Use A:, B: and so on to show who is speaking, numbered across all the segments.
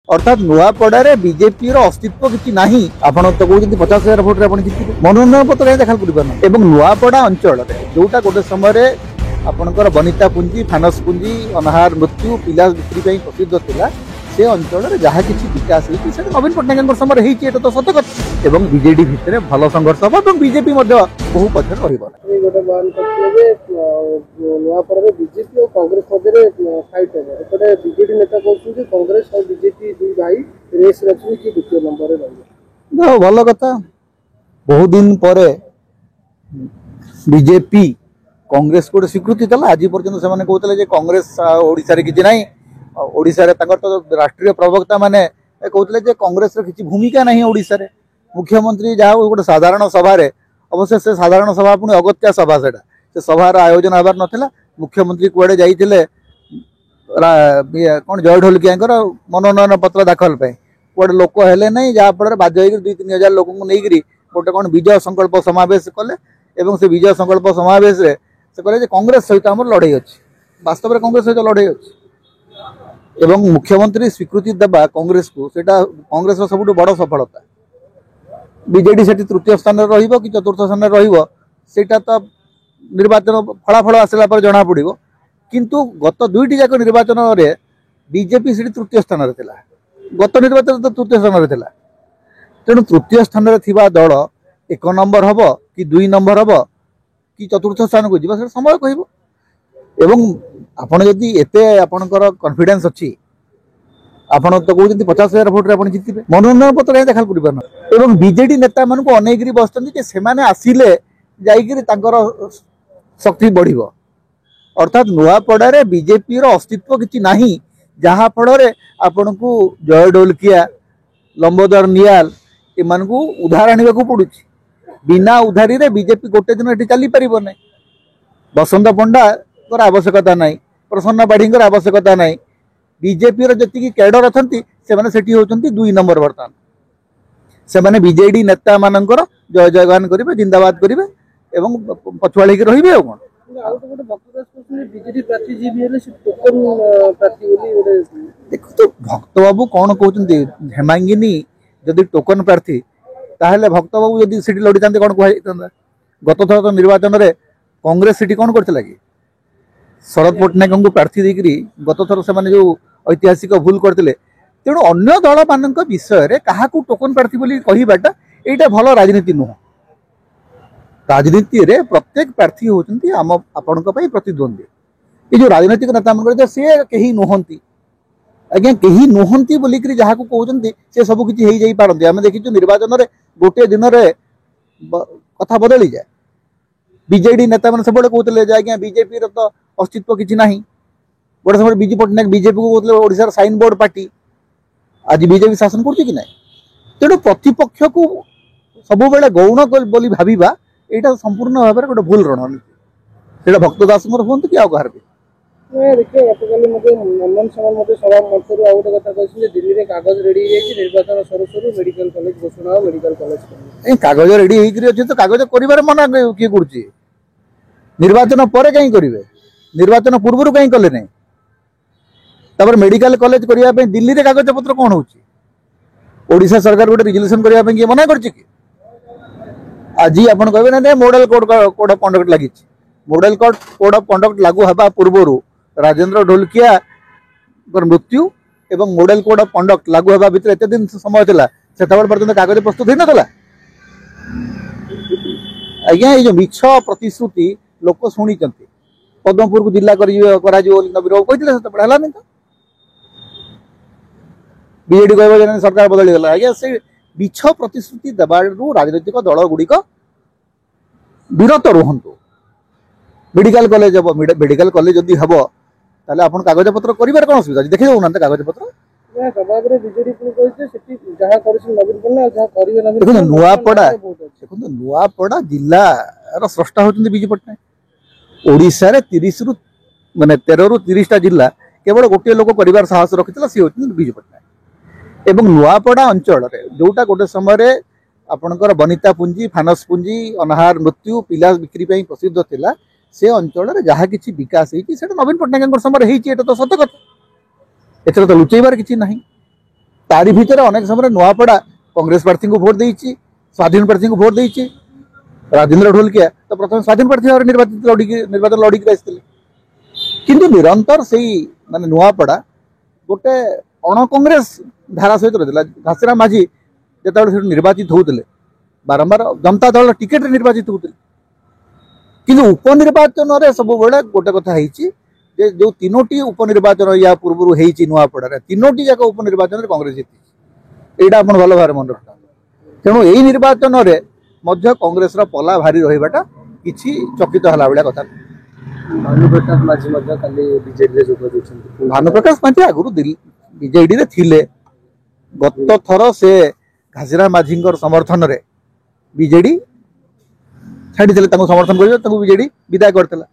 A: अर्थात नुआपड़ा बीजेपी अस्तित्व किसी ना आप तो कहते 50,000 भोट्रे जितने मनोनयन पत्र दाखल कर नुआपड़ा अंचल जोटा गोटे समय आपणकर बनिता पुंजी फानस पुंजी अनाहार मृत्यु पिला बिक्री प्रसिद्ध थिला से अंचल जहाँ किसी विकास होती नवीन पट्टनायक समय होती तो सत कथा बीजेडी भितर भल संघर्ष हम और बीजेपी बहु पक्ष
B: बीजेपी और कांग्रेस मध्य फाइट है बीजेडी नेता कहते कांग्रेस और बीजेपी दुई भाई रेस रखी कि द्वितीय नंबर
A: भल कथा बहुत दिन पर बीजेपी कांग्रेस को स्वीकृति था आज पर्यटन से कहते कांग्रेस ओडिशा रे किछि नाही ओडिशा रे तो राष्ट्रीय प्रवक्ता माने कहते कांग्रेस किसी भूमिका नहीं ओडिशा रे मुख्यमंत्री जहाँ गोटे साधारण सभा अवश्य से साधारण सभा पुणी अगत्या सभा से सभार आयोजन हबार नाला मुख्यमंत्री कुआडे जाइए कौन जय ढोलकिया मनोनयन पत्र दाखल कुआडे लोक हेले नहीं जहाँफल बाध्य 2-3 हजार लोक नहीं गोटे कौन विजय संकल्प समावेश कले से विजय संकल्प समावेश से कहे कांग्रेस सहित आम लड़े अच्छी वास्तव में कांग्रेस सहित लड़े अच्छी एवं मुख्यमंत्री स्वीकृति देवा कांग्रेस को सेटा कांग्रेस सबुठ बड़ सफलता बीजेडी से तृतीय स्थान कि चतुर्थ स्थान रहीटा तो निर्वाचन फलाफल आसला पर जना पड़ो किंतु गत 2टी जाक निर्वाचन में बीजेपी से तृतीय स्थान गत निर्वाचन तो तृतीय स्थान तेणु तृतीय स्थान दल 1 नंबर हम कि 2 नंबर हम कि चतुर्थ स्थान को जी समय कह आपड़ जदि एत आपणकर कॉन्फिडेंस अच्छी आपड़ तो कहते 50,000 भोट्रे जितने मनोनयन पत्र दाखल कर बीजेडी नेता मान अनेक बसते से आसिले जाकर शक्ति बढ़ अर्थात नुआपड़ा बीजेपी अस्तित्व किसी ना जहाँ फल आपण को जय ढोलकिया लंबोदर नियाल एम उधार आने को पड़ू बिना उधारी रे बीजेपी गोटे दिन ये चली पार ना बसंत पंडा आवश्यकता ना प्रसन्न बाढ़ी आवश्यकता ना बीजेपी जी कैडर अच्छा से 2 नंबर बर्तमान से बीजेडी नेता मानकर जय जयगान करेंगे जिंदाबाद करेंगे पछुआड़ी रही कौन देखो तो भक्त बाबू कौन कहते हेमांगिनी जदि टोकन प्रार्थी ताहले भक्त बाबू जदि सीट लड़ी था कौन कह गत थर तो निर्वाचन में कांग्रेस सीट कौन करथिला कि शरद पट्टनायक को प्रार्थी देकरी गत थर से जो ऐतिहासिक भूल करते तेणु अन्य दल मान विषय क्या टोकन प्रार्थी बोली कहवाटा यहाँ भल राजनीति नुह राजनीति रे प्रत्येक प्रार्थी होती आम आपण प्रतिद्वंदी ये जो राजनीतिक नेता मान सी कहीं नुहति आज्ञा कहीं नुहति बोलिक जहाँ कहते सी सब किसी हो जापारती आम देखी निर्वाचन में गोटे दिन कथा बदली जाए बीजेडी नेता मैंने सब कहते आज्ञा बीजेपी तो अस्तित्व किसी ना गोटे समय विजु पट्टनायक बीजेपी को कहते ओडिशार साइन बोर्ड पार्टी आज बीजेपी शासन कर तेणु प्रतिपक्ष को सब बेले गौण बोली भाविबा यहाँ संपूर्ण भाव में गोटे भूल रणनीति से भक्त दास हूँ कि आर भी
B: देखिए नंदन सामान सभा मंच गोटे कथा कहते दिल्ली में कागज रेडी निर्वाचन सरू सरू मेडिकल कॉलेज घोषणा मेडिकल कॉलेज
A: कागज रेडी होती तो कागज कर मना किए कर निर्वाचन पर कहीं करेंगे निर्वाचन पूर्व कहीं कले नहीं तापर मेडिकल कॉलेज करने दिल्ली में कागज पत्र कौन होशा सरकार गोटे रिजोल्यूशन करने मना कर आज आप कहे मॉडल कोड ऑफ कंडक्ट लगी मॉडल कोड ऑफ कंडक्ट लागू हवा पूर्वर राजेंद्र ढोलकिया मृत्यु एवं मॉडल कोड ऑफ कंडक्ट लागू हवा भीतर एत दिन समय चला से पर्यटन कागज प्रस्तुत हो नाला आज्ञा ये मिछ प्रतिश्रुति लोक शुणी पद्मपुर को जिला नवीन बाबू कहते है तो बीजेडी कह सरकार बदली गला आज्ञा से मिछ प्रतिश्रुति देवारू राजनीतिक दल गुड़िक विरत रुहतु मेडिकल कॉलेज हम मेडिकल कॉलेज जदि हम ताले आपण कागज पत्र करिवार कोन असुविधा देखि दउ ना कागज पत्र
B: जवाब रे बीजेडी को कहते सेठी जहां करछि नवीन पन्ना जहां करिवे नवीन
A: देखो नुआपड़ा जिल्ला रो स्रष्टा होचंदी बीजे पट्टनायक ओडिसा रे 30 रु माने 13 रु 30 टा जिल्ला केवल गोटे लोक करिवार साहस रखितला सी होचंदी बीजे पट्टनायक एवं नुआपड़ा अंचल रे जोटा गोटे समय आपणकर बनिता पुंजी फानस पुंजी अनाहार मृत्यु पिला बिक्री प्रसिद्ध थिला से अंचल जहाँ किसी विकास होती नवीन पट्टनायक समय होती तो सत कथा एथर तो लुचेबार किसी ना तारी भितर अनेक समय नुआपड़ा कांग्रेस प्रार्थी को भोट देती स्वाधीन प्रार्थी को भोट देती राजेंद्र ढोलकिया तो प्रथम स्वाधीन प्रार्थी भाव निर्वाचन लड़िक आसते किंतु निरंतर से माने नुआपड़ा गोटे अण कांग्रेस धारा सहित रही घासीराम माझी जो निर्वाचित होते बारंबार जनता दल टिकेट निर्वाचित होते किंतु उपनिर्वाचन सब बड़े गोटे कथा जो तीनोटी उपनिर्वाचन या पूर्व नुआपड़ा तीनोटी जाक उपनिर्वाचन कांग्रेस जीति यहाँ आप भल भाव मन रखा तेणु यही निर्वाचन में कांग्रेस पला भारी रहा किसी चकित है भाया कथा
B: भानुप्रकाश माझी
A: भानुप्रकाश माझी आगुरी बीजेडी रे थिले गत थर से घासीराम माझी समर्थन रे बीजेडी छाड़ी समर्थन कर बीजेडी विदाय करता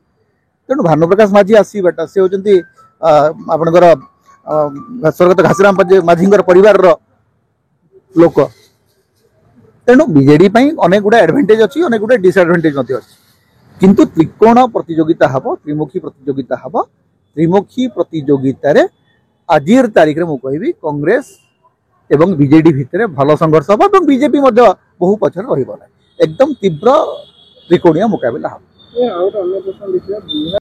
A: तेणु भानुप्रकाश माझी आसवाटा से होती आपणकर स्वर्गत घासीराम माझी परिवार लोक तेणु बीजेडी अनेक गुड़ा एडभांटेज अच्छी अनेक गुड़ा डिसएडभांटेज अच्छी किंतु त्रिकोण प्रतियोगिता हम त्रिमुखी प्रतियोगिता हम त्रिमुखी प्रतियोगितार आजिर तारीख में मुझे कांग्रेस एवं बीजेडी भितर भल संघर्ष हम और बीजेपी बहु पछर रही एकदम तीव्र त्रिकोणीय मुकाबला हम।